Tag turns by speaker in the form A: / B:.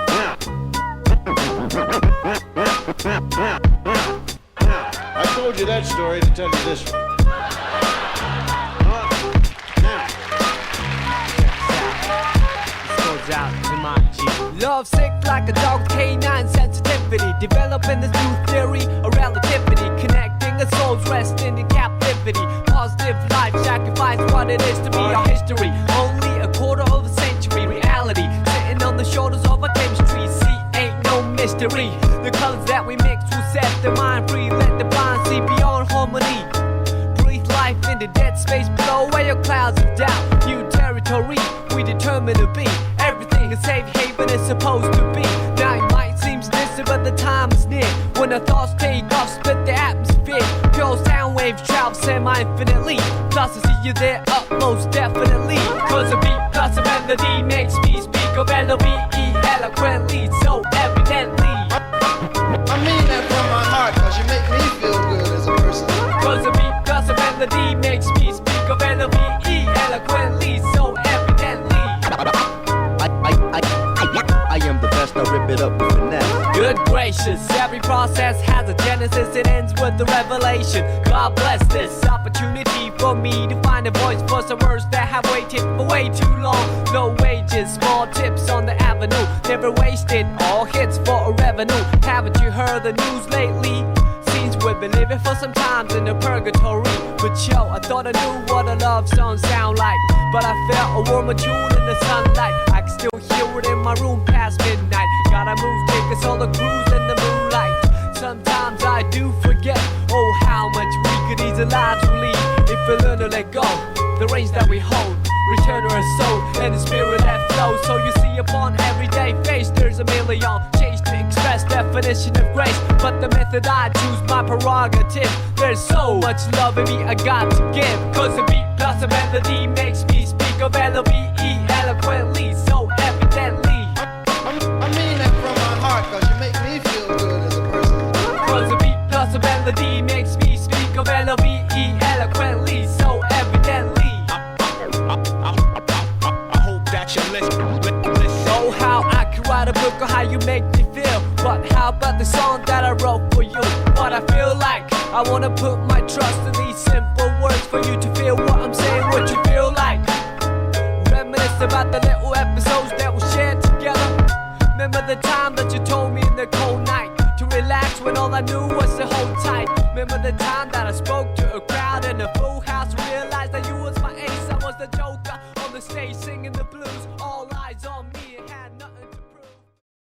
A: I told you that story to tell you this one.
B: Out to my G. Love sick like a dog with canine sensitivity. Developing this new theory of relativity. Connecting a soul's resting in captivity. Positive life sacrifice what it is to be our history. Only a quarter of a century reality. Sitting on the shoulders of our chemistry. See, ain't no mystery. The colors that we mix will set the mind free. Let the blind see beyond harmony. Breathe life in the dead space. Blow away your clouds of doubt. New territory we determined to be. Everything a safe haven is supposed to be. Now it might seem distant, but the time is near. When the thoughts take off, split the atmosphere. Pure sound waves travel semi-infinitely. Plus I see you there up most definitely. Cause a beat plus a melody makes me speak of L-O-V-E eloquently, so evidently.
C: I mean that from my heart, cause you make me feel good as a person.
B: Cause a beat plus a melody makes me speak of L-O-V-E eloquently, so evidently.
D: I am the best, I rip it up with finesse.
B: Good gracious, every process has a genesis, it ends with the revelation. God bless this opportunity for me to find a voice for some words that have waited for way too long. No wages, small tips on the avenue, never wasted, all hits for a revenue. Haven't you heard the news lately? Seems we've been living for some times in a purgatory. But yo, I thought I knew what a love song sound like, but I felt a warmer tune in the sunlight. I can still hear it in my room past midnight. Gotta move, take us on a cruise in the moonlight. Sometimes I do forget, oh how much we could ease the lives we lead if we learn to let go. The reins that we hold, return to our soul and the spirit that flows. So you see upon everyday face there's a million shades to express definition of grace. But the method I choose, my prerogative. There's so much love in me I got to give. Cause a beat plus a melody makes me speak of L-O-V-E eloquently, so evidently.
C: I mean that from my heart, cause you make me feel good as a person.
B: Cause a beat plus a melody makes me speak of L-O-V-E eloquently, so evidently.
E: I hope that you listen.
B: Oh, how I could write a book on how you make me feel. But how about the song that I wrote for you? What I feel like, I wanna put my trust in these simple words for you to feel what I'm saying, what you feel like. Reminisce about the little episodes that we shared together. Remember the time that you told me in the cold night to relax when all I knew was to hold tight. Remember the time that I spoke